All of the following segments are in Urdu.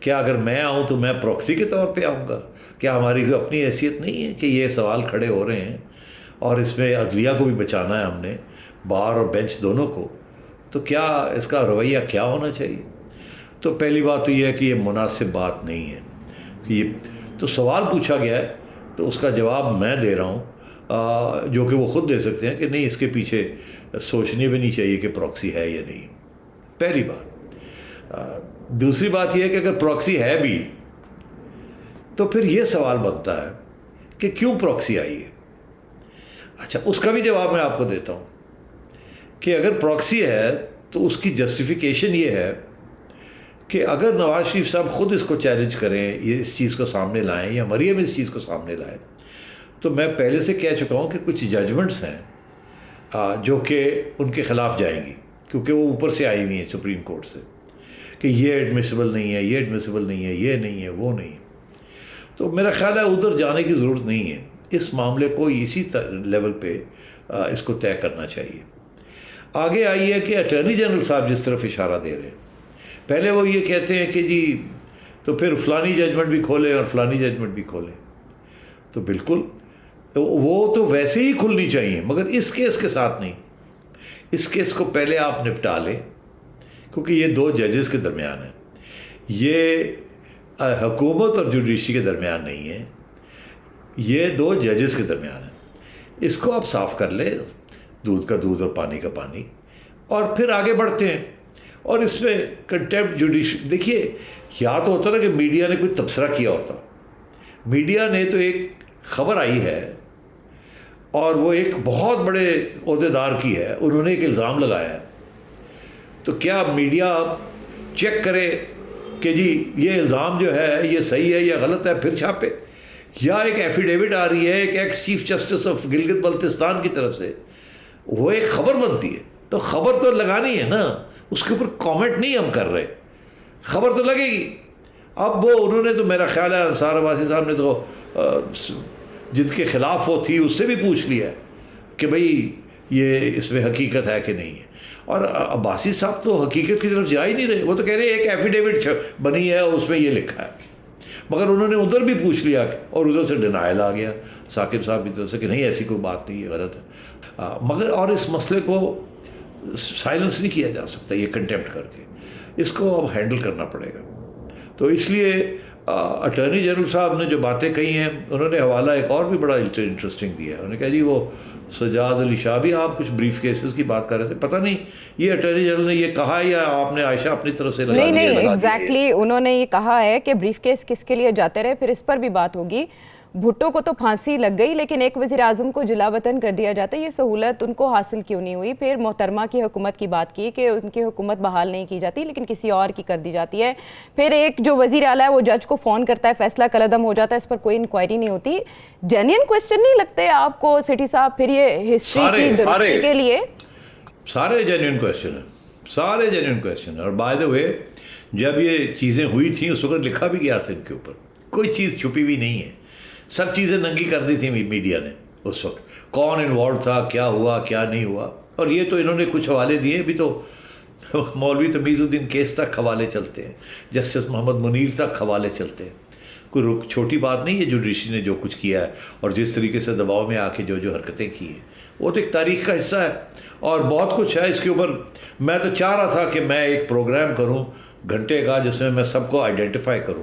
کیا اگر میں آؤں تو میں پروکسی کے طور پہ آؤں گا؟ کیا ہماری کوئی اپنی حیثیت نہیں ہے کہ یہ سوال کھڑے ہو رہے ہیں اور اس میں عدلیہ کو بھی بچانا ہے ہم نے، بار اور بینچ دونوں کو، تو کیا اس کا رویہ کیا ہونا چاہیے؟ تو پہلی بات تو یہ ہے کہ یہ مناسب بات نہیں ہے کہ یہ تو سوال پوچھا گیا ہے تو اس کا جواب میں دے رہا ہوں، جو کہ وہ خود دے سکتے ہیں کہ نہیں اس کے پیچھے سوچنی بھی نہیں چاہیے کہ پراکسی ہے یا نہیں، پہلی بات۔ دوسری بات یہ ہے کہ اگر پراکسی ہے بھی تو پھر یہ سوال بنتا ہے کہ کیوں پراکسی آئی ہے؟ اچھا، اس کا بھی جواب میں آپ کو دیتا ہوں کہ اگر پراکسی ہے تو اس کی جسٹیفیکیشن یہ ہے کہ اگر نواز شریف صاحب خود اس کو چیلنج کریں، یہ اس چیز کو سامنے لائیں، یا مریم اس چیز کو سامنے لائیں، تو میں پہلے سے کہہ چکا ہوں کہ کچھ ججمنٹس ہیں جو کہ ان کے خلاف جائیں گی، کیونکہ وہ اوپر سے آئی ہوئی ہیں سپریم کورٹ سے، کہ یہ ایڈمیسیبل نہیں ہے، یہ ایڈمیسیبل نہیں ہے، یہ نہیں ہے، وہ نہیں ہے۔ تو میرا خیال ہے ادھر جانے کی ضرورت نہیں ہے، اس معاملے کو اسی لیول پہ اس کو طے کرنا چاہیے۔ آگے آئی ہے کہ اٹارنی جنرل صاحب جس طرف اشارہ دے رہے ہیں، پہلے وہ یہ کہتے ہیں کہ جی تو پھر فلانی ججمنٹ بھی کھولیں اور فلانی ججمنٹ بھی کھولیں، تو بالکل وہ تو ویسے ہی کھلنی چاہیے، مگر اس کیس کے ساتھ نہیں۔ اس کیس کو پہلے آپ نپٹا لیں، کیونکہ یہ دو ججز کے درمیان ہے، یہ حکومت اور جوڈیشری کے درمیان نہیں ہے، یہ دو ججز کے درمیان ہے۔ اس کو آپ صاف کر لیں، دودھ کا دودھ اور پانی کا پانی، اور پھر آگے بڑھتے ہیں۔ اور اس میں کنٹیمپٹ جوڈیشری، دیکھیے یا تو ہوتا نا کہ میڈیا نے کوئی تبصرہ کیا ہوتا، میڈیا نے تو ایک خبر آئی ہے اور وہ ایک بہت بڑے عہدیدار کی ہے، انہوں نے ایک الزام لگایا ہے، تو کیا میڈیا چیک کرے کہ جی یہ الزام جو ہے یہ صحیح ہے یا غلط ہے پھر چھاپے؟ یا ایک ایفیڈیوٹ آ رہی ہے ایک x chief justice of Gilgit Baltistan کی طرف سے، وہ ایک خبر بنتی ہے، تو خبر تو لگانی ہے نا، اس کے اوپر کامنٹ نہیں ہم کر رہے، خبر تو لگے گی۔ اب وہ انہوں نے تو میرا خیال ہے انصار عباسی صاحب نے تو جن کے خلاف وہ تھی اس سے بھی پوچھ لیا ہے کہ بھئی یہ اس میں حقیقت ہے کہ نہیں ہے، اور عباسی صاحب تو حقیقت کی طرف جا ہی نہیں رہے، وہ تو کہہ رہے ہیں ایک ایفیڈیوٹ بنی ہے اور اس میں یہ لکھا ہے، مگر انہوں نے ادھر بھی پوچھ لیا اور ادھر سے ڈینائل آ گیا ثاقب صاحب کی طرف سے کہ نہیں ایسی کوئی بات نہیں ہے، غلط ہے۔ مگر اور اس مسئلے کو سائلنس نہیں کیا جا سکتا یہ کنٹیمپٹ کر کے، اس کو اب ہینڈل کرنا پڑے گا۔ تو اس لیے اٹارنی جنرل صاحب نے جو باتیں کہی ہیں، انہوں نے حوالہ ایک اور بھی بڑا انٹرسٹنگ دیا ہے، انہوں نے کہا جی وہ سجاد علی شاہ بھی، آپ کچھ بریف کیسز کی بات کر رہے تھے، پتہ نہیں یہ اٹارنی جنرل نے یہ کہا یا آپ نے عائشہ اپنی طرف سے لگا دیا؟ نہیں ایگزیکٹلی انہوں نے یہ کہا ہے کہ بریف کیس کس کے لیے جاتے رہے، پھر اس پر بھی بات ہوگی۔ بھٹو کو تو پھانسی لگ گئی، لیکن ایک وزیر اعظم کو جلا وطن کر دیا جاتا ہے، یہ سہولت ان کو حاصل کیوں نہیں ہوئی؟ پھر محترمہ کی حکومت کی بات کی کہ ان کی حکومت بحال نہیں کی جاتی لیکن کسی اور کی کر دی جاتی ہے۔ پھر ایک جو وزیر اعلیٰ ہے وہ جج کو فون کرتا ہے، فیصلہ کالعدم ہو جاتا ہے، اس پر کوئی انکوائری نہیں ہوتی۔ جینین کوسچن نہیں لگتے آپ کو سیٹھی صاحب؟ پھر یہ ہسٹری کی درستی کے لیے سارے جینوئن کویسچن ہیں، سارے جینوئن کویسچن ہیں۔ اور بائی دا وے جب یہ چیزیں ہوئی تھیں اس وقت لکھا بھی گیا تھا ان کے اوپر، کوئی چیز چھپی ہوئی نہیں ہے، سب چیزیں ننگی کر دی تھیں میڈیا نے اس وقت، کون انوالو تھا، کیا ہوا کیا نہیں ہوا۔ اور یہ تو انہوں نے کچھ حوالے دیے بھی، تو مولوی تمیز الدین کیس تک حوالے چلتے ہیں، جسٹس محمد منیر تک حوالے چلتے ہیں، کوئی چھوٹی بات نہیں ہے جوڈیشری نے جو کچھ کیا ہے اور جس طریقے سے دباؤ میں آ کے جو حرکتیں کی ہیں، وہ تو ایک تاریخ کا حصہ ہے اور بہت کچھ ہے اس کے اوپر۔ میں تو چاہ رہا تھا کہ میں ایک پروگرام کروں گھنٹے کا جس میں میں سب کو آئیڈینٹیفائی کروں،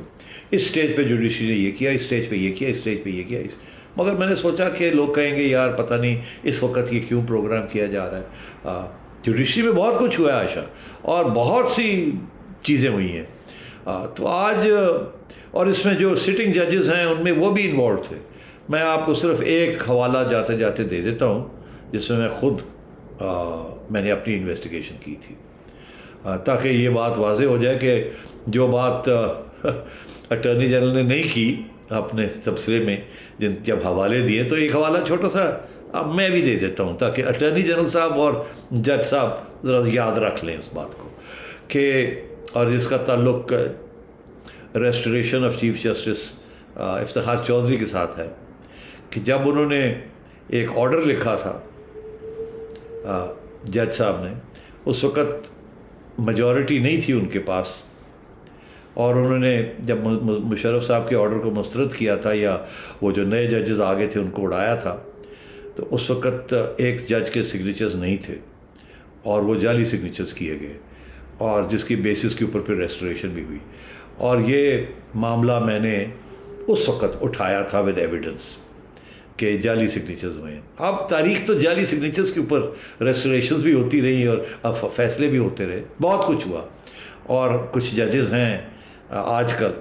اس سٹیج پہ جوڈیشری نے یہ کیا، اس سٹیج پہ یہ کیا، اس سٹیج پہ یہ کیا، مگر میں نے سوچا کہ لوگ کہیں گے یار پتہ نہیں اس وقت یہ کیوں پروگرام کیا جا رہا ہے۔ جوڈیشری میں بہت کچھ ہوا ہے عائشہ، اور بہت سی چیزیں ہوئی ہیں، تو آج اور اس میں جو سٹنگ ججز ہیں ان میں وہ بھی انوالو تھے۔ میں آپ کو صرف ایک حوالہ جاتے جاتے دے دیتا ہوں جس میں خود میں نے اپنی انویسٹیگیشن کی تھی، تاکہ یہ بات واضح ہو جائے کہ جو بات اٹارنی جنرل نے نہیں کی اپنے تبصرے میں جب حوالے دیے، تو ایک حوالہ چھوٹا سا اب میں بھی دے دیتا ہوں تاکہ اٹارنی جنرل صاحب اور جج صاحب ذرا یاد رکھ لیں اس بات کو کہ، اور جس کا تعلق restoration of chief justice Iftikhar Chaudhry کے ساتھ ہے، کہ جب انہوں نے ایک آرڈر لکھا تھا جج صاحب نے، اس وقت میجورٹی نہیں تھی ان کے پاس اور انہوں نے جب مشرف صاحب کے آرڈر کو مسترد کیا تھا یا وہ جو نئے ججز آگے تھے ان کو اڑایا تھا، تو اس وقت ایک جج کے سگنیچرز نہیں تھے اور وہ جعلی سگنیچرز کیے گئے، اور جس کی بیسس کے اوپر پھر ریسٹوریشن بھی ہوئی، اور یہ معاملہ میں نے اس وقت اٹھایا تھا ود ایویڈنس کہ جعلی سگنیچرز ہوئے ہیں۔ اب تاریخ تو جعلی سگنیچرز کے اوپر ریسٹوریشنز بھی ہوتی رہی اور اب فیصلے بھی ہوتے رہے، بہت کچھ ہوا، اور کچھ ججز ہیں آج کل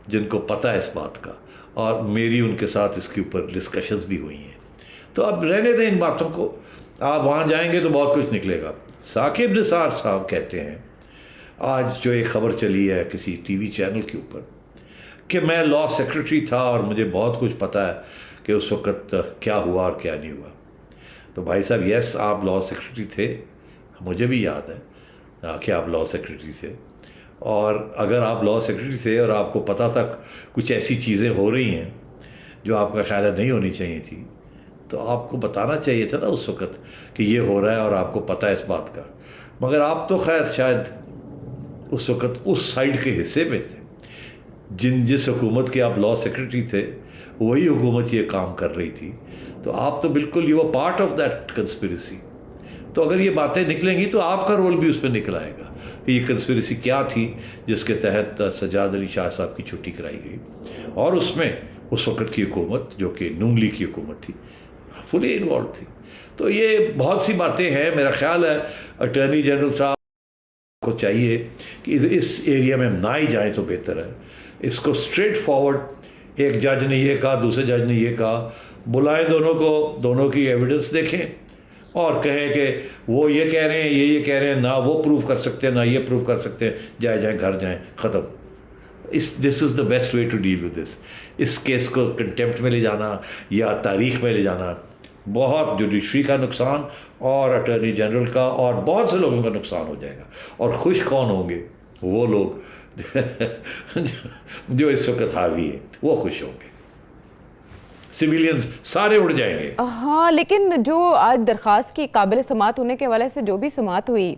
جن کو پتہ ہے اس بات کا، اور میری ان کے ساتھ اس کے اوپر ڈسکشنز بھی ہوئی ہیں۔ تو اب رہنے دیں ان باتوں کو، آپ وہاں جائیں گے تو بہت کچھ نکلے گا۔ ثاقب نثار صاحب کہتے ہیں، آج جو ایک خبر چلی ہے کسی ٹی وی چینل کے اوپر، کہ میں لاء سیکرٹری تھا اور مجھے بہت کچھ پتہ ہے کہ اس وقت کیا ہوا اور کیا نہیں ہوا۔ تو بھائی صاحب یس، آپ لاء سیکرٹری تھے، مجھے بھی یاد ہے کہ آپ لاء سیکرٹری تھے، اور اگر آپ لاء سیکرٹری تھے اور آپ کو پتہ تھا کچھ ایسی چیزیں ہو رہی ہیں جو آپ کا خیال ہے نہیں ہونی چاہیے تھی، تو آپ کو بتانا چاہیے تھا نا اس وقت کہ یہ ہو رہا ہے اور آپ کو پتہ ہے اس بات کا۔ مگر آپ تو خیر شاید اس وقت اس سائڈ کے حصے میں تھے، جس حکومت کے آپ لاء سیکرٹری تھے وہی حکومت یہ کام کر رہی تھی، تو آپ تو بالکل you are part of that conspiracy. تو اگر یہ باتیں نکلیں گی تو آپ کا رول بھی اس پہ نکل آئے گا کہ یہ کنسپریسی کیا تھی جس کے تحت سجاد علی شاہ صاحب کی چھٹی کرائی گئی، اور اس میں اس وقت کی حکومت جو کہ نون لیگ کی حکومت تھی فلی انوالو تھی۔ تو یہ بہت سی باتیں ہیں، میرا خیال ہے اٹارنی جنرل صاحب کو چاہیے کہ اس ایریا میں نہ ہی جائیں تو بہتر ہے۔ اس کو اسٹریٹ فارورڈ، ایک جج نے یہ کہا، دوسرے جج نے یہ کہا، بلائیں دونوں کو، دونوں کی ایویڈنس دیکھیں اور کہیں کہ وہ یہ کہہ رہے ہیں، یہ کہہ رہے ہیں، نہ وہ پروف کر سکتے ہیں نہ یہ پروف کر سکتے ہیں، جائیں گھر جائیں، ختم۔ This is the best way to deal with this. اس کیس کو کنٹیمپٹ میں لے جانا یا تاریخ میں لے جانا بہت جوڈیشری کا نقصان اور اٹارنی جنرل کا اور بہت سے لوگوں کا نقصان ہو جائے گا، اور خوش کون ہوں گے؟ وہ لوگ جو اس وقت حاوی ہیں، وہ خوش ہوں گے، سویلینز سارے اڑ جائیں گے۔ ہاں، لیکن جو آج درخواست کی قابل سماعت ہونے کے حوالے سے جو بھی سماعت ہوئی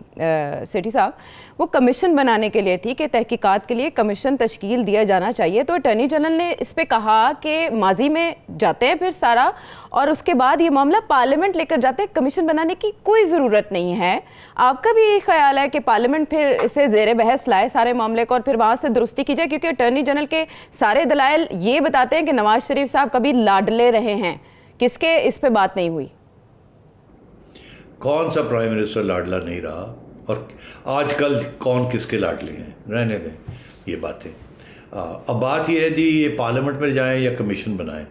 سیٹھی صاحب، وہ کمیشن بنانے کے لیے تھی کہ تحقیقات کے لیے کمیشن تشکیل دیا جانا چاہیے۔ تو اٹارنی جنرل نے اس پہ کہا کہ ماضی میں جاتے ہیں پھر سارا، اور اس کے بعد یہ معاملہ پارلیمنٹ لے کر جاتے ہیں، کمیشن بنانے کی کوئی ضرورت نہیں ہے۔ آپ کا بھی یہ خیال ہے کہ پارلیمنٹ پھر اسے زیر بحث لائے سارے معاملے کو اور پھر وہاں سے درستی کی جائے؟ کیونکہ اٹارنی جنرل کے سارے دلائل یہ بتاتے ہیں کہ نواز شریف صاحب کبھی لاڈلے رہے ہیں، کس کے اس پہ بات نہیں ہوئی؟ کون سا پرائم منسٹر لاڈلا نہیں رہا، اور آج کل کون کس کے لاڈلے ہیں؟ رہنے دیں یہ باتیں۔ اب بات یہ ہے جی یہ پارلیمنٹ میں جائیں یا کمیشن بنائیں۔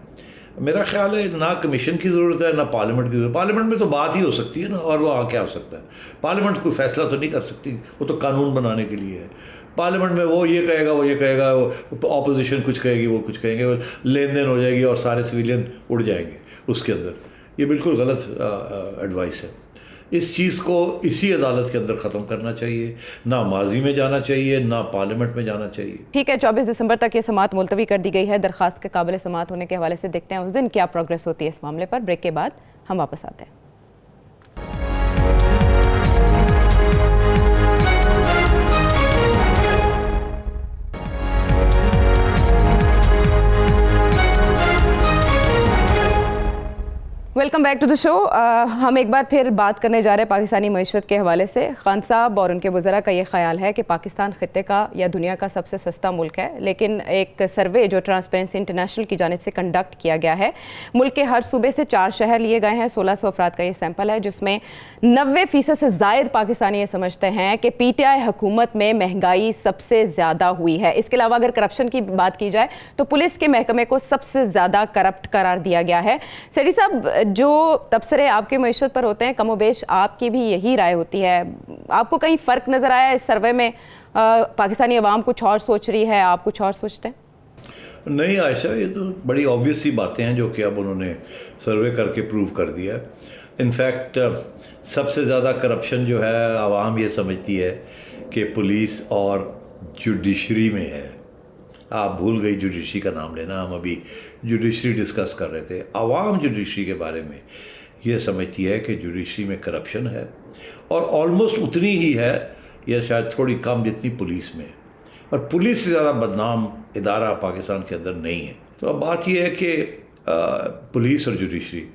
میرا خیال ہے نہ کمیشن کی ضرورت ہے نہ پارلیمنٹ کی ضرورت۔ پارلیمنٹ میں تو بات ہی ہو سکتی ہے نا، اور وہ کیا ہو سکتا ہے؟ پارلیمنٹ کوئی فیصلہ تو نہیں کر سکتی، وہ تو قانون بنانے کے لیے ہے۔ پارلیمنٹ میں وہ یہ کہے گا، وہ یہ کہے گا، اپوزیشن کچھ کہے گی، وہ کچھ کہیں گے، لین دین ہو جائے گی اور سارے سویلین اڑ جائیں گے اس کے اندر۔ یہ بالکل غلط ایڈوائس ہے۔ اس چیز کو اسی عدالت کے اندر ختم کرنا چاہیے، نہ ماضی میں جانا چاہیے نہ پارلیمنٹ میں جانا چاہیے۔ ٹھیک ہے، 24 دسمبر تک یہ سماعت ملتوی کر دی گئی ہے۔ درخواست کے قابل سماعت ہونے کے حوالے سے دیکھتے ہیں اس دن کیا پروگریس ہوتی ہے اس معاملے پر۔ بریک کے بعد ہم واپس آتے ہیں۔ ویلکم بیک ٹو دا شو۔ ہم ایک بار پھر بات کرنے جا رہے ہیں پاکستانی معیشت کے حوالے سے۔ خان صاحب اور ان کے وزراء کا یہ خیال ہے کہ پاکستان خطے کا یا دنیا کا سب سے سستا ملک ہے، لیکن ایک سروے جو ٹرانسپیرنسی انٹرنیشنل کی جانب سے کنڈکٹ کیا گیا ہے، ملک کے ہر صوبے سے 4 شہر لیے گئے ہیں، 1600 افراد کا یہ سیمپل ہے، جس میں 90% سے زائد پاکستانی یہ سمجھتے ہیں کہ پی ٹی آئی حکومت میں مہنگائی سب سے زیادہ ہوئی ہے۔ اس کے علاوہ اگر کرپشن کی بات کی جائے تو پولیس کے محکمے کو سب سے زیادہ کرپٹ قرار دیا گیا ہے۔ سیٹھی صاحب، جو تبصرے آپ کی معیشت پر ہوتے ہیں کم و بیش آپ کی بھی یہی رائے ہوتی ہے، آپ کو کہیں فرق نظر آیا اس سروے میں؟ پاکستانی عوام کچھ اور سوچ رہی ہے، آپ کچھ اور سوچتے ہیں؟ نہیں عائشہ، یہ تو بڑی آبویس سی باتیں ہیں جو کہ اب انہوں نے سروے کر کے پروو کر دیا۔ انفیکٹ سب سے زیادہ کرپشن جو ہے عوام یہ سمجھتی ہے کہ پولیس اور جوڈیشری میں ہے۔ آپ بھول گئی جوڈیشری کا نام لینا، ہم ابھی جوڈیشری ڈسکس کر رہے تھے۔ عوام جوڈیشری کے بارے میں یہ سمجھتی ہے کہ جوڈیشری میں کرپشن ہے، اور آلموسٹ اتنی ہی ہے یا شاید تھوڑی کم جتنی پولیس میں۔ اور پولیس سے زیادہ بدنام ادارہ پاکستان کے اندر نہیں ہے. تو اب بات یہ ہے کہ پولیس اور جوڈیشری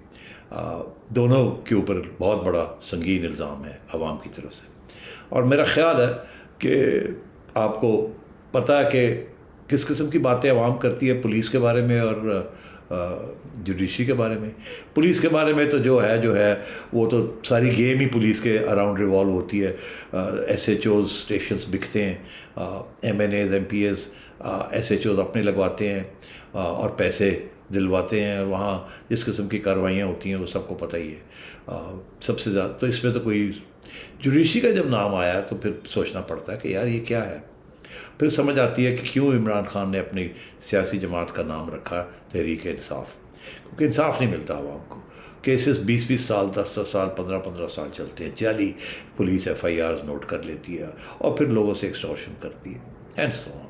دونوں کے اوپر بہت بڑا سنگین الزام ہے عوام کی طرف سے. اور میرا خیال ہے کہ آپ کو پتہ ہے کہ کس قسم کی باتیں عوام کرتی ہے پولیس کے بارے میں اور جوڈیشری کے بارے میں. پولیس کے بارے میں تو جو ہے وہ تو ساری گیم ہی پولیس کے اراؤنڈ ریوالو ہوتی ہے. ایس ایچ اوز اسٹیشنس بکتے ہیں, M N As M P As S H Os اپنے لگواتے ہیں اور پیسے دلواتے ہیں, اور وہاں جس قسم کی کارروائیاں ہوتی ہیں وہ سب کو پتہ ہی ہے. سب سے زیادہ تو اس میں تو کوئی جوڈیشری کا جب نام آیا تو پھر سوچنا پڑتا ہے کہ یار یہ کیا ہے. پھر سمجھ آتی ہے کہ کیوں عمران خان نے اپنی سیاسی جماعت کا نام رکھا تحریک انصاف, کیونکہ انصاف نہیں ملتا عوام کو. کیسز 20 سال 10 سال 15 سال چلتے ہیں, جعلی پولیس ایف آئی آرز نوٹ کر لیتی ہے اور پھر لوگوں سے ایکسٹورشن کرتی ہے اینڈ سو آن.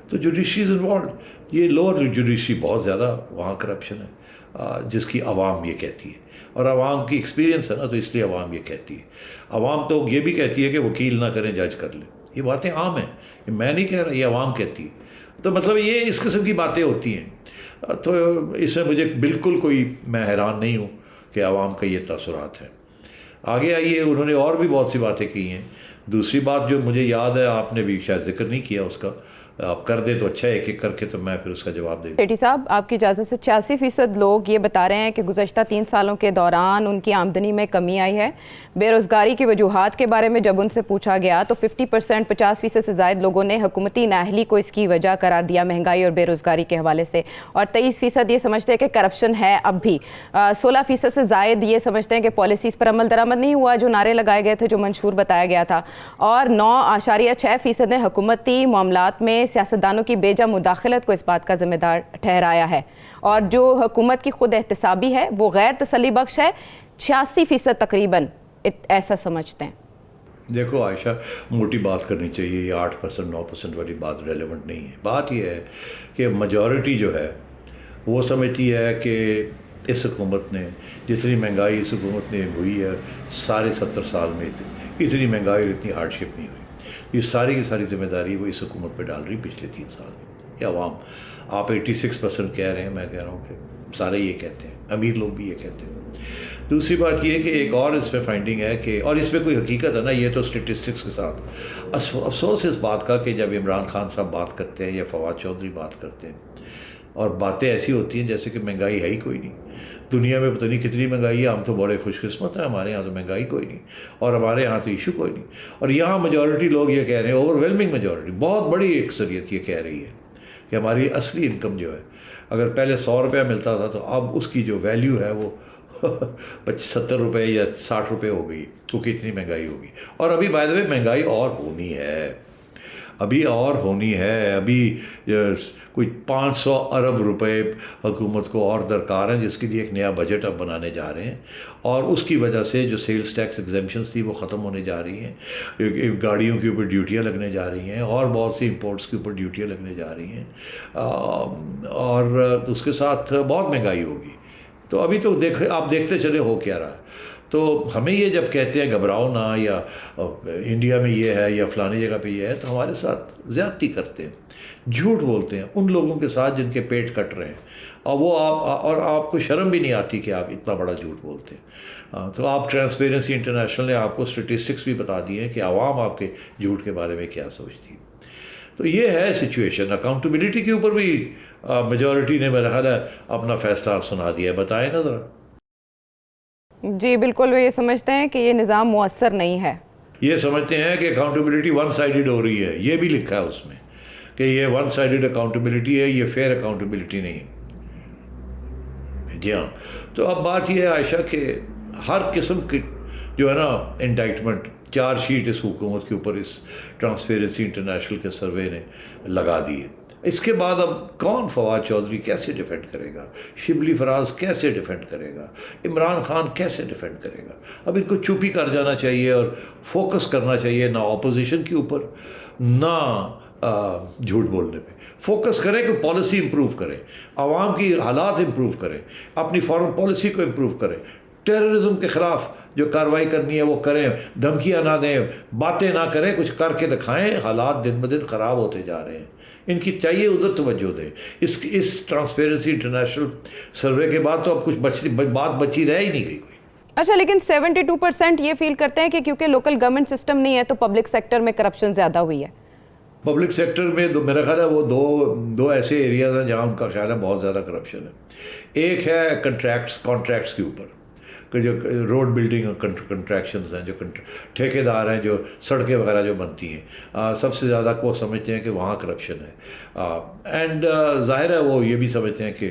تو جوڈیشری از انوالوڈ. یہ لوور جوڈیشری بہت زیادہ وہاں کرپشن ہے جس کی عوام یہ کہتی ہے, اور عوام کی ایکسپیرینس ہے نا, تو اس لیے عوام یہ کہتی ہے. عوام تو یہ بھی کہتی ہے کہ وکیل نہ کریں جج کر لیں. یہ باتیں عام ہیں, یہ میں نہیں کہہ رہا, یہ عوام کہتی ہے. تو مطلب یہ اس قسم کی باتیں ہوتی ہیں. تو اس میں مجھے بالکل کوئی, میں حیران نہیں ہوں کہ عوام کا یہ تاثرات ہیں. آگے آئیے, انہوں نے اور بھی بہت سی باتیں کی ہیں. دوسری بات جو مجھے یاد ہے, آپ نے بھی شاید ذکر نہیں کیا اس کا, آپ کر دیں تو اچھا ہے ایک ایک کر کے, تو میں پھر اس کا جواب دے دوں. سیٹھی صاحب, آپ کی اجازت سے 86% لوگ یہ بتا رہے ہیں کہ گزشتہ 3 سالوں کے دوران ان کی آمدنی میں کمی آئی ہے. بے روزگاری کی وجوہات کے بارے میں جب ان سے پوچھا گیا تو 50% 50% سے زائد لوگوں نے حکومتی نااہلی کو اس کی وجہ قرار دیا, مہنگائی اور بے روزگاری کے حوالے سے. اور 23% یہ سمجھتے ہیں کہ کرپشن ہے اب بھی. 16% سے زائد یہ سمجھتے ہیں کہ پالیسیز پر عمل درآمد نہیں ہوا جو نعرے لگائے گئے تھے, جو منشور بتایا گیا تھا. اور 9.6% نے حکومتی معاملات میں سیاستدانوں کی بیجا مداخلت کو اس بات کا ذمہ دار ٹھہرایا ہے. اور جو حکومت کی خود احتسابی ہے وہ غیر تسلی بخش ہے. 86% تقریباً ایسا سمجھتے ہیں. دیکھو عائشہ, موٹی بات کرنی چاہیے. یہ 8% 9% والی بات ریلیونٹ نہیں ہے. بات یہ ہے کہ میجورٹی جو ہے وہ سمجھتی ہے کہ اس حکومت نے جتنی مہنگائی اس حکومت نے ہوئی ہے سارے 70 سال میں اتنی مہنگائی اور اتنی ہارڈ شپ نہیں ہوئی. یہ ساری کی ساری ذمہ داری وہ اس حکومت پہ ڈال رہی پچھلے 3 سال میں. یہ عوام, آپ 86% کہہ رہے ہیں, میں کہہ رہا ہوں کہ سارے یہ کہتے ہیں, امیر لوگ بھی یہ کہتے ہیں. دوسری بات یہ کہ ایک اور اس میں فائنڈنگ ہے کہ, اور اس میں کوئی حقیقت ہے نا, یہ تو اسٹیٹسٹکس کے ساتھ افسوس ہے اس بات کا کہ جب عمران خان صاحب بات کرتے ہیں یا فواد چودھری بات کرتے ہیں اور باتیں ایسی ہوتی ہیں جیسے کہ مہنگائی ہے ہی کوئی نہیں. دنیا میں پتہ نہیں کتنی مہنگائی ہے, ہم تو بڑے خوش قسمت ہیں, ہمارے یہاں تو مہنگائی کوئی نہیں اور ہمارے یہاں تو ایشو کوئی نہیں. اور یہاں میجورٹی لوگ یہ کہہ رہے ہیں, اوور ویلمنگ میجورٹی, بہت بڑی اکثریت یہ کہہ رہی ہے کہ ہماری اصلی انکم جو ہے, اگر پہلے 100 روپیہ ملتا تھا تو اب اس کی جو ویلیو ہے وہ 70 روپے یا 60 روپے ہو گئی, کیونکہ اتنی مہنگائی ہوگی. اور ابھی بائی دا وے مہنگائی اور ہونی ہے, ابھی اور ہونی ہے. ابھی کوئی 500 ارب روپے حکومت کو اور درکار ہیں, جس کے لیے ایک نیا بجٹ اب بنانے جا رہے ہیں. اور اس کی وجہ سے جو سیلز ٹیکس ایگزیمپشنز تھی وہ ختم ہونے جا رہی ہیں, گاڑیوں کے اوپر ڈیوٹیاں لگنے جا رہی ہیں, اور بہت سی امپورٹس کے اوپر ڈیوٹیاں لگنے جا رہی ہیں, اور اس کے ساتھ بہت مہنگائی ہوگی. تو ابھی تو آپ دیکھتے چلے ہو کیا رہا. تو ہمیں یہ جب کہتے ہیں گھبراؤ نہ, یا انڈیا میں یہ ہے یا فلانی جگہ پہ یہ ہے, تو ہمارے ساتھ زیادتی کرتے ہیں, جھوٹ بولتے ہیں ان لوگوں کے ساتھ جن کے پیٹ کٹ رہے ہیں, اور وہ آپ کو شرم بھی نہیں آتی کہ آپ اتنا بڑا جھوٹ بولتے ہیں. تو آپ ٹرانسپیرنسی انٹرنیشنل نے آپ کو اسٹیٹسٹکس بھی بتا دیے ہیں کہ عوام آپ کے جھوٹ کے بارے میں کیا سوچتی ہے. تو یہ ہے سچویشن. اکاؤنٹیبلٹی کے اوپر بھی میجورٹی نے میرا خیال ہے اپنا فیصلہ سنا دیا ہے. بتائیں نا ذرا. جی بالکل, وہ یہ سمجھتے ہیں کہ یہ نظام مؤثر نہیں ہے. یہ سمجھتے ہیں کہ اکاؤنٹیبلٹی ون سائیڈڈ ہو رہی ہے. یہ بھی لکھا ہے اس میں کہ یہ ون سائیڈڈ اکاؤنٹیبلٹی ہے, یہ فیئر اکاؤنٹیبلٹی نہیں. جی ہاں. تو اب بات یہ ہے عائشہ کہ ہر قسم کی جو ہے نا انڈائٹمنٹ, چارج شیٹ اس حکومت کے اوپر اس ٹرانسپیرنسی انٹرنیشنل کے سروے نے لگا دی ہے. اس کے بعد اب کون فواد چودھری کیسے ڈیفینڈ کرے گا, شبلی فراز کیسے ڈیفینڈ کرے گا, عمران خان کیسے ڈیفینڈ کرے گا. اب ان کو چپ ہی کر جانا چاہیے اور فوکس کرنا چاہیے نہ اپوزیشن کے اوپر نہ جھوٹ بولنے پہ. فوکس کریں کہ پالیسی امپروو کریں, عوام کی حالات امپروو کریں, اپنی فارن پالیسی کو امپروو کریں. ٹیررزم کے خلاف جو کارروائی کرنی ہے وہ کریں, دھمکیاں نہ دیں, باتیں نہ کریں, کچھ کر کے دکھائیں. حالات دن بدن خراب ہوتے جا رہے ہیں, ان کی چاہیے ادھر توجہ دیں. اس ٹرانسپیرنسی انٹرنیشنل سروے کے بعد تو اب کچھ بات بچی رہ ہی نہیں گئی کوئی. اچھا, لیکن 72% یہ فیل کرتے ہیں کہ کیونکہ لوکل گورنمنٹ سسٹم نہیں ہے تو پبلک سیکٹر میں کرپشن زیادہ ہوئی ہے. پبلک سیکٹر میں میرا خیال ہے وہ دو ایسے ایریاز ہیں جہاں ان کا خیال ہے بہت زیادہ کرپشن ہے. ایک ہے کانٹریکٹس کے اوپر, کہ جو روڈ بلڈنگ کنٹریکشنز ہیں, جو ٹھیکے دار ہیں, جو سڑکیں وغیرہ جو بنتی ہیں, سب سے زیادہ کو سمجھتے ہیں کہ وہاں کرپشن ہے. اینڈ ظاہر ہے وہ یہ بھی سمجھتے ہیں کہ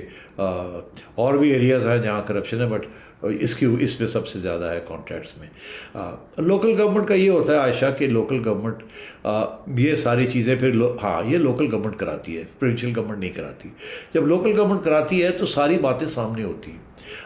اور بھی ایریاز ہیں جہاں کرپشن ہے, بٹ اس میں سب سے زیادہ ہے کانٹریکٹس میں. لوکل گورنمنٹ کا یہ ہوتا ہے عائشہ کہ لوکل گورنمنٹ یہ ساری چیزیں پھر یہ لوکل گورنمنٹ کراتی ہے, پروونشل گورنمنٹ نہیں کراتی. جب لوکل گورنمنٹ کراتی ہے تو ساری باتیں سامنے ہوتی ہیں.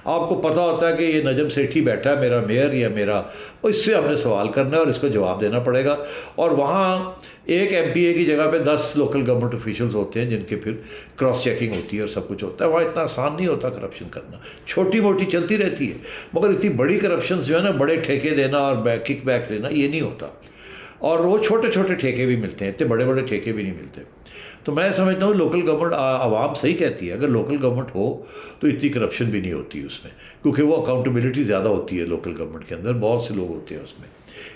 آپ کو پتہ ہوتا ہے کہ یہ نجم سیٹھی بیٹھا ہے, میرا میئر یا میرا, اس سے ہم نے سوال کرنا ہے اور اس کو جواب دینا پڑے گا. اور وہاں ایک ایم پی اے کی جگہ پہ 10 لوکل گورنمنٹ آفیشلز ہوتے ہیں جن کے پھر کراس چیکنگ ہوتی ہے اور سب کچھ ہوتا ہے. وہاں اتنا آسان نہیں ہوتا کرپشن کرنا, چھوٹی موٹی چلتی رہتی ہے, مگر اتنی بڑی کرپشنز جو ہے نا, بڑے ٹھیکے دینا اور کک بیک لینا, یہ نہیں ہوتا. اور وہ چھوٹے چھوٹے ٹھیکے بھی ملتے ہیں, اتنے بڑے بڑے ٹھیکے بھی نہیں ملتے. تو میں سمجھتا ہوں لوکل گورنمنٹ, عوام صحیح کہتی ہے, اگر لوکل گورنمنٹ ہو تو اتنی کرپشن بھی نہیں ہوتی اس میں, کیونکہ وہ اکاؤنٹیبلٹی زیادہ ہوتی ہے لوکل گورنمنٹ کے اندر, بہت سے لوگ ہوتے ہیں اس میں.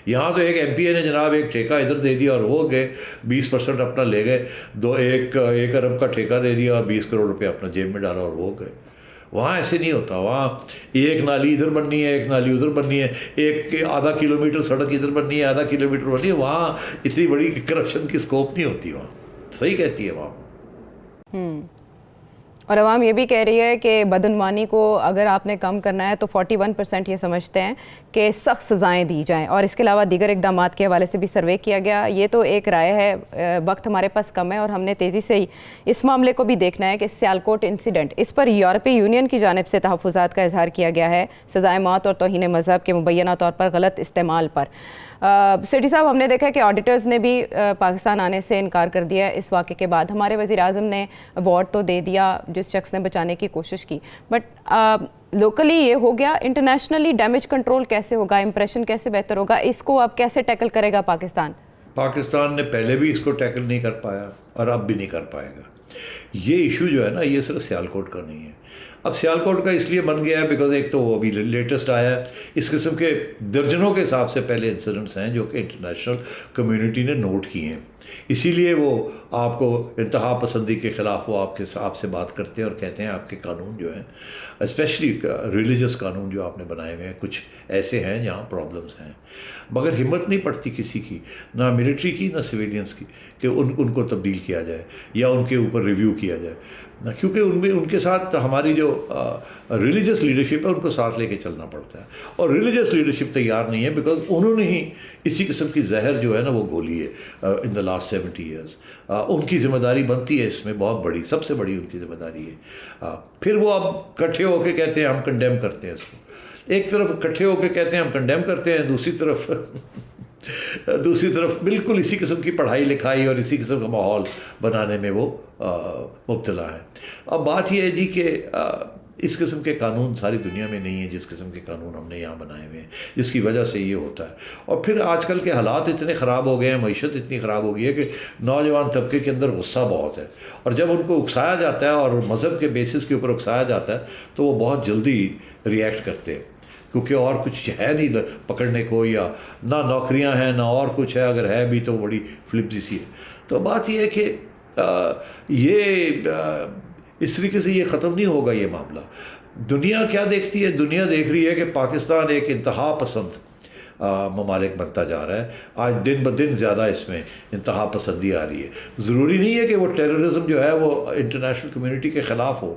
یہاں تو ایک ایم پی اے نے جناب ایک ٹھیکہ ادھر دے دیا اور وہ گئے 20% اپنا لے گئے, 1 ارب کا ٹھیکہ دے دیا اور 20 کروڑ روپے اپنا جیب میں ڈالا اور وہ گئے. وہاں ایسے نہیں ہوتا. وہاں ایک نالی ادھر بننی ہے, ایک نالی ادھر بننی ہے, ایک آدھا کلومیٹر سڑک ادھر بننی ہے, آدھا کلومیٹر بننی ہے. وہاں اتنی بڑی کرپشن کی اسکوپ نہیں ہوتی. وہاں صحیح کہتی ہے وہاں. اور عوام یہ بھی کہہ رہی ہے کہ بدعنوانی کو اگر آپ نے کم کرنا ہے تو 41% یہ سمجھتے ہیں کہ سخت سزائیں دی جائیں. اور اس کے علاوہ دیگر اقدامات کے حوالے سے بھی سروے کیا گیا. یہ تو ایک رائے ہے, وقت ہمارے پاس کم ہے اور ہم نے تیزی سے ہی اس معاملے کو بھی دیکھنا ہے کہ سیالکوٹ انسیڈنٹ, اس پر یورپی یونین کی جانب سے تحفظات کا اظہار کیا گیا ہے سزائے موت اور توہین مذہب کے مبینہ طور پر غلط استعمال پر. سیٹھی صاحب, ہم نے دیکھا کہ آڈیٹرز نے بھی پاکستان آنے سے انکار کر دیا اس واقعے کے بعد. ہمارے وزیر اعظم نے ایوارڈ تو دے دیا جس شخص نے بچانے کی کوشش کی, بٹ لوکلی یہ ہو گیا. انٹرنیشنلی ڈیمیج کنٹرول کیسے ہوگا, امپریشن کیسے بہتر ہوگا, اس کو اب کیسے ٹیکل کرے گا پاکستان؟ پاکستان نے پہلے بھی اس کو ٹیکل نہیں کر پایا اور اب بھی نہیں کر پائے گا. یہ ایشو جو ہے نا, یہ صرف سیالکوٹ کا نہیں ہے. اب سیالکوٹ کا اس لیے بن گیا ہے بیکاز ایک تو وہ ابھی لیٹسٹ آیا ہے, اس قسم کے درجنوں کے حساب سے پہلے انسیڈنٹس ہیں جو کہ انٹرنیشنل کمیونٹی نے نوٹ کیے ہیں. اسی لیے وہ آپ کو انتہا پسندی کے خلاف وہ آپ سے بات کرتے ہیں اور کہتے ہیں آپ کے قانون جو ہیں, اسپیشلی ریلیجس قانون جو آپ نے بنائے ہوئے ہیں, کچھ ایسے ہیں جہاں پرابلمس ہیں. مگر ہمت نہیں پڑتی کسی کی, نہ ملٹری کی نہ سویلینس کی, کہ ان کو تبدیل کیا جائے یا ان کے اوپر ریویو کیا جائے, کیونکہ ان کے ساتھ ہماری جو ریلیجس لیڈرشپ ہے ان کو ساتھ لے کے چلنا پڑتا ہے. اور ریلیجس لیڈرشپ تیار نہیں ہے بیکاز انہوں نے ہی اسی قسم کی زہر جو ہے نا وہ گولی ہے ان دا لاسٹ 70 ایئرس. ان کی ذمہ داری بنتی ہے اس میں بہت بڑی, سب سے بڑی ان کی ذمہ داری ہے. پھر وہ اب کٹھے ہو کے کہتے ہیں ہم کنڈیم کرتے ہیں اس کو. ایک طرف کٹھے ہو کے کہتے ہیں ہم کنڈیم کرتے ہیں, دوسری طرف بالکل اسی قسم کی پڑھائی لکھائی اور اسی قسم کا ماحول بنانے میں وہ مبتلا ہیں. اب بات یہ ہے جی کہ اس قسم کے قانون ساری دنیا میں نہیں ہیں جس قسم کے قانون ہم نے یہاں بنائے ہوئے ہیں, جس کی وجہ سے یہ ہوتا ہے. اور پھر آج کل کے حالات اتنے خراب ہو گئے ہیں, معیشت اتنی خراب ہو گئی ہے کہ نوجوان طبقے کے اندر غصہ بہت ہے, اور جب ان کو اکسایا جاتا ہے اور مذہب کے بیسس کے اوپر اکسایا جاتا ہے تو وہ بہت جلدی ریئیکٹ کرتے ہیں, کیونکہ اور کچھ ہے نہیں پکڑنے کو, یا نہ نوکریاں ہیں نہ اور کچھ ہے, اگر ہے بھی تو بڑی فلپسی سی ہے. تو بات یہ ہے کہ یہ اس طریقے سے یہ ختم نہیں ہوگا یہ معاملہ. دنیا کیا دیکھتی ہے؟ دنیا دیکھ رہی ہے کہ پاکستان ایک انتہا پسند ممالک بنتا جا رہا ہے. آج دن بدن زیادہ اس میں انتہا پسندی آ رہی ہے. ضروری نہیں ہے کہ وہ ٹیررزم جو ہے وہ انٹرنیشنل کمیونٹی کے خلاف ہو,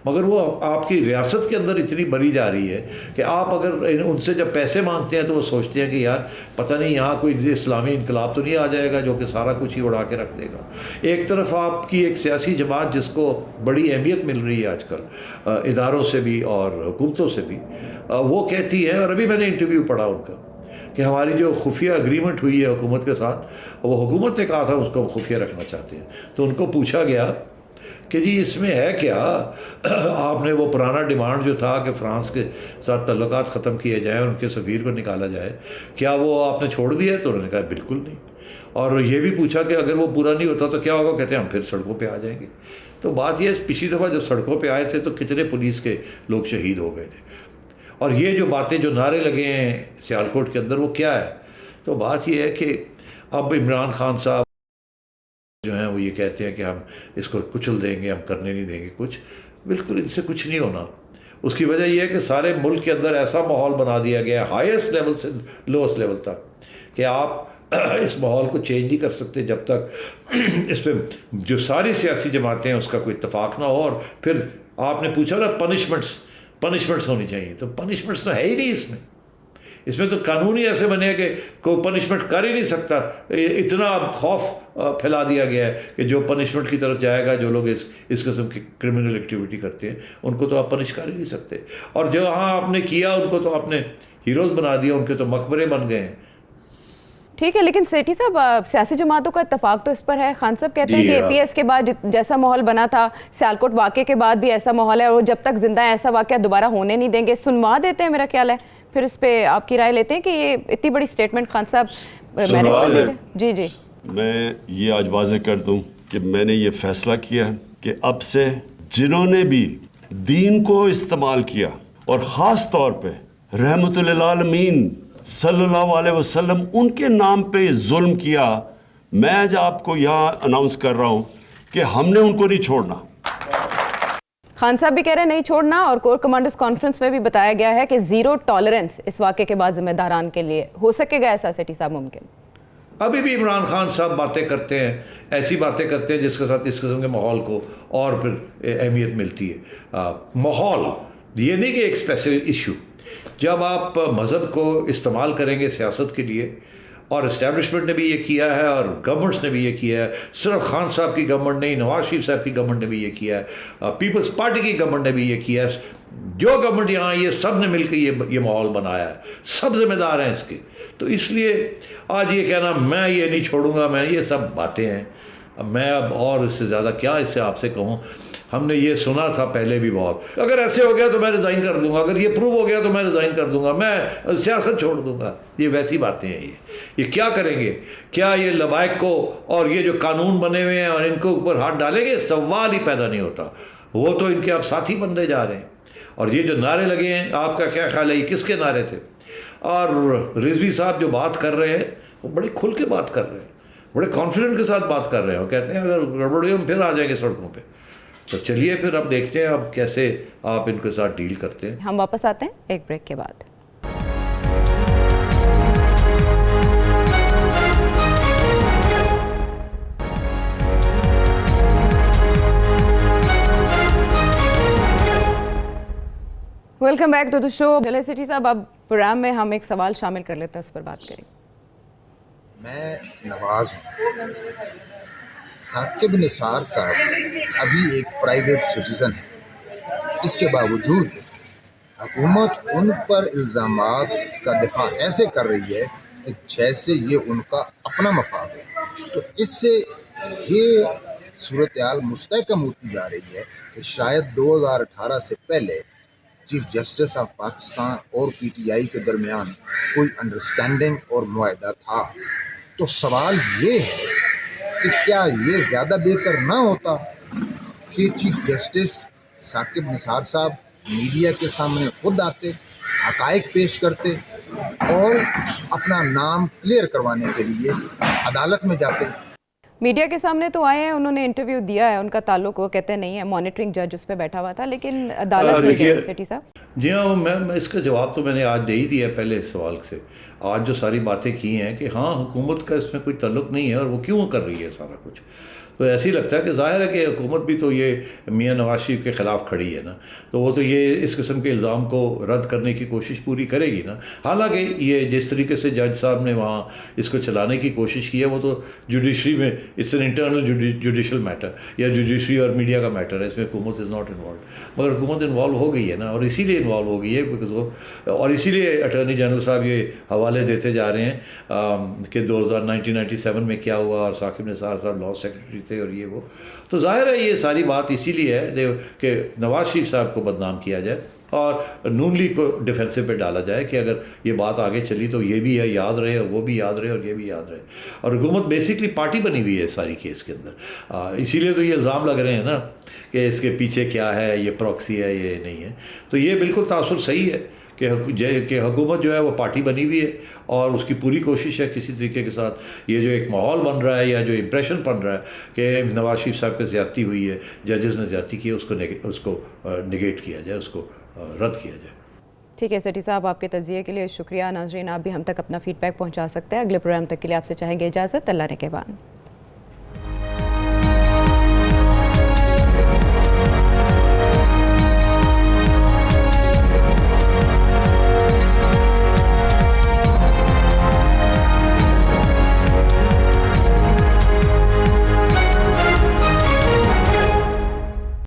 مگر وہ آپ کی ریاست کے اندر اتنی بڑھی جا رہی ہے کہ آپ اگر ان سے جب پیسے مانگتے ہیں تو وہ سوچتے ہیں کہ یار پتہ نہیں یہاں کوئی اسلامی انقلاب تو نہیں آ جائے گا جو کہ سارا کچھ ہی اڑا کے رکھ دے گا. ایک طرف آپ کی ایک سیاسی جماعت جس کو بڑی اہمیت مل رہی ہے آج کل اداروں سے بھی اور حکومتوں سے بھی, وہ کہتی ہے, اور ابھی میں نے انٹرویو پڑھا ان کا, کہ ہماری جو خفیہ اگریمنٹ ہوئی ہے حکومت کے ساتھ, وہ حکومت نے کہا تھا اس کو ہم خفیہ رکھنا چاہتے ہیں. تو ان کو پوچھا گیا کہ جی اس میں ہے کیا، آپ نے وہ پرانا ڈیمانڈ جو تھا کہ فرانس کے ساتھ تعلقات ختم کیے جائیں، ان کے سفیر کو نکالا جائے، کیا وہ آپ نے چھوڑ دیا ہے؟ تو انہوں نے کہا بالکل نہیں. اور یہ بھی پوچھا کہ اگر وہ پورا نہیں ہوتا تو کیا ہوگا؟ کہتے ہیں ہم پھر سڑکوں پہ آ جائیں گے. تو بات یہ ہے پچھلی دفعہ جب سڑکوں پہ آئے تھے تو کتنے پولیس کے لوگ شہید ہو گئے تھے. اور یہ جو باتیں جو نعرے لگے ہیں سیالکوٹ کے اندر وہ کیا ہے؟ تو بات یہ ہے کہ اب عمران خان صاحب جو ہیں وہ یہ کہتے ہیں کہ ہم اس کو کچل دیں گے، ہم کرنے نہیں دیں گے کچھ. بالکل ان سے کچھ نہیں ہونا. اس کی وجہ یہ ہے کہ سارے ملک کے اندر ایسا ماحول بنا دیا گیا ہے ہائیسٹ لیول سے لوئسٹ لیول تک کہ آپ اس ماحول کو چینج نہیں کر سکتے جب تک اس پہ جو ساری سیاسی جماعتیں ہیں اس کا کوئی اتفاق نہ ہو. اور پھر آپ نے پوچھا نا پنشمنٹس ہونی چاہیے، تو پنشمنٹس تو ہے ہی نہیں اس میں تو قانون ہی ایسے بنے کہ کوئی پنشمنٹ کر ہی نہیں سکتا. اتنا خوف پھیلا دیا گیا ہے کہ جو پنشمنٹ کی طرف جائے گا، جو لوگ اس قسم کی کرمنل ایکٹیویٹی کرتے ہیں ان کو تو آپ پنش کر ہی نہیں سکتے. اور جو ہاں آپ نے کیا ان کو تو آپ نے ہیروز بنا دیا، ان کے تو مقبرے بن گئے ہیں. ٹھیک ہے، لیکن سیٹھی صاحب سیاسی جماعتوں کا اتفاق تو اس پر ہے. خان صاحب کہتے ہیں کہ اے پی ایس کے بعد جیسا ماحول بنا تھا، سیالکوٹ واقعے کے بعد بھی ایسا ماحول ہے، اور جب تک زندہ ہیں ایسا واقعہ دوبارہ ہونے نہیں دیں گے. سنوا دیتے ہیں، میرا خیال ہے پھر اس پہ آپ کی رائے لیتے ہیں کہ یہ اتنی بڑی سٹیٹمنٹ خان صاحب جی میں یہ آج واضح کر دوں کہ میں نے یہ فیصلہ کیا کہ اب سے جنہوں نے بھی دین کو استعمال کیا اور خاص طور پہ رحمت للعالمین صلی اللہ علیہ وسلم ان کے نام پہ ظلم کیا، میں آج آپ کو یہاں اناؤنس کر رہا ہوں کہ ہم نے ان کو نہیں چھوڑنا. خان صاحب بھی کہہ رہے ہیں نہیں چھوڑنا، اور کور کمانڈرز کانفرنس میں بھی بتایا گیا ہے کہ زیرو ٹالرنس اس واقعے کے بعد ذمہ داران کے لیے. ہو سکے گا ایسا سیٹھی صاحب ممکن؟ ابھی بھی عمران خان صاحب باتیں کرتے ہیں، ایسی باتیں کرتے ہیں جس کے ساتھ اس قسم کے ماحول کو اور پھر اہمیت ملتی ہے. ماحول یہ نہیں کہ ایک اسپیسیفک ایشو. جب آپ مذہب کو استعمال کریں گے سیاست کے لیے، اور اسٹیبلشمنٹ نے بھی یہ کیا ہے اور گورنمنٹس نے بھی یہ کیا ہے، صرف خان صاحب کی گورنمنٹ نہیں، نواز شریف صاحب کی گورنمنٹ نے بھی یہ کیا ہے، پیپلز پارٹی کی گورنمنٹ نے بھی یہ کیا ہے، جو گورنمنٹ یہاں یہ سب نے مل کے یہ ماحول بنایا ہے، سب ذمہ دار ہیں اس کے. تو اس لیے آج یہ کہنا میں یہ نہیں چھوڑوں گا، میں یہ سب باتیں ہیں. میں اب اور اس سے زیادہ کیا اس سے آپ سے کہوں. ہم نے یہ سنا تھا پہلے بھی بہت، اگر ایسے ہو گیا تو میں ریزائن کر دوں گا، اگر یہ پروو ہو گیا تو میں ریزائن کر دوں گا، میں سیاست چھوڑ دوں گا. یہ ویسی باتیں ہیں. یہ کیا کریں گے؟ کیا یہ لبائق کو اور یہ جو قانون بنے ہوئے ہیں اور ان کے اوپر ہاتھ ڈالیں گے؟ سوال ہی پیدا نہیں ہوتا. وہ تو ان کے اب ساتھی بنتے جا رہے ہیں. اور یہ جو نعرے لگے ہیں، آپ کا کیا خیال ہے یہ کس کے نعرے تھے؟ اور رضوی صاحب جو بات کر رہے ہیں وہ بڑے کھل کے بات کر رہے ہیں، بڑے کانفیڈنٹ کے ساتھ بات کر رہے ہیں. وہ کہتے ہیں اگر گڑبڑ ہوئی ہم پھر آ جائیں گے سڑکوں پہ. تو چلیے پھر اب دیکھتے ہیں اب کیسے آپ ان کے ساتھ ڈیل کرتے ہیں. ہم واپس آتے ہیں ایک بریک کے بعد. ویلکم بیک ٹو دا شو. چلے سیٹھی صاحب اب پروگرام میں ہم ایک سوال شامل کر لیتے ہیں، اس پر بات کریں. میں نواز ہوں. ثاقب نثار صاحب ابھی ایک پرائیویٹ سٹیزن ہے، اس کے باوجود حکومت ان پر الزامات کا دفاع ایسے کر رہی ہے کہ جیسے یہ ان کا اپنا مفاد ہو. تو اس سے یہ صورتحال مستحکم ہوتی جا رہی ہے کہ شاید 2018 سے پہلے چیف جسٹس آف پاکستان اور پی ٹی آئی کے درمیان کوئی انڈرسٹینڈنگ اور معاہدہ تھا. تو سوال یہ ہے کہ کیا یہ زیادہ بہتر نہ ہوتا کہ چیف جسٹس ثاقب نثار صاحب میڈیا کے سامنے خود آتے، حقائق پیش کرتے اور اپنا نام کلیئر کروانے کے لیے عدالت میں جاتے؟ میڈیا کے سامنے تو آئے ہیں، انہوں نے انٹرویو دیا ہے، ان کا تعلق وہ کہتے نہیں ہے، مانیٹرنگ جج اس پہ بیٹھا ہوا تھا، لیکن عدالت نہیں گئی. سیٹھی صاحب جی ہاں، میں اس کا جواب تو میں نے آج دے ہی دیا پہلے سوال سے. آج جو ساری باتیں کی ہیں کہ ہاں حکومت کا اس میں کوئی تعلق نہیں ہے اور وہ کیوں کر رہی ہے سارا کچھ، تو ایسے ہی لگتا ہے کہ ظاہر ہے کہ حکومت بھی تو یہ میاں نواز شریف کے خلاف کھڑی ہے نا، تو وہ تو یہ اس قسم کے الزام کو رد کرنے کی کوشش پوری کرے گی نا. حالانکہ یہ جس طریقے سے جج صاحب نے وہاں اس کو چلانے کی کوشش کی ہے وہ تو جوڈیشری میں it's an internal judicial matter یا جوڈیشری اور میڈیا کا میٹر ہے، اس میں حکومت از ناٹ انوالوڈ. مگر حکومت انوالو ہو گئی ہے نا، اور اسی لیے انوالو ہو گئی ہے بیکاز وہ، اور اسی لیے اٹارنی جنرل صاحب یہ حوالے دیتے جا رہے ہیں کہ 1997 میں کیا ہوا، اور ثاقب نثار صاحب لاء سیکرٹری تھے اور یہ وہ. تو ظاہر ہے یہ ساری بات اسی لیے ہے کہ نواز شریف صاحب کو بدنام کیا جائے اور نون لیگ کو ڈیفینسو پہ ڈالا جائے کہ اگر یہ بات آگے چلی تو یہ بھی ہے یاد رہے اور وہ بھی یاد رہے اور یہ بھی یاد رہے. اور حکومت بیسکلی پارٹی بنی ہوئی ہے ساری کیس کے اندر. اسی لیے تو یہ الزام لگ رہے ہیں نا کہ اس کے پیچھے کیا ہے, یہ پراکسی ہے, یہ نہیں ہے. تو یہ بالکل تاثر صحیح ہے کہ حکومت جو ہے وہ پارٹی بنی ہوئی ہے اور اس کی پوری کوشش ہے کسی طریقے کے ساتھ یہ جو ایک ماحول بن رہا ہے یا جو امپریشن بن رہا ہے کہ نواز شریف صاحب کی زیادتی ہوئی ہے, ججز نے زیادتی کی ہے, اس کو نگیٹ کیا جائے, اس کو رد کیا جائے. ٹھیک ہے سیٹھی صاحب, آپ کے تجزیے کے لیے شکریہ. ناظرین آپ بھی ہم تک اپنا فیڈ بیک پہنچا سکتے ہیں. اگلے پروگرام تک کے لیے آپ سے چاہیں گے اجازت. اللہ نے کے بعد.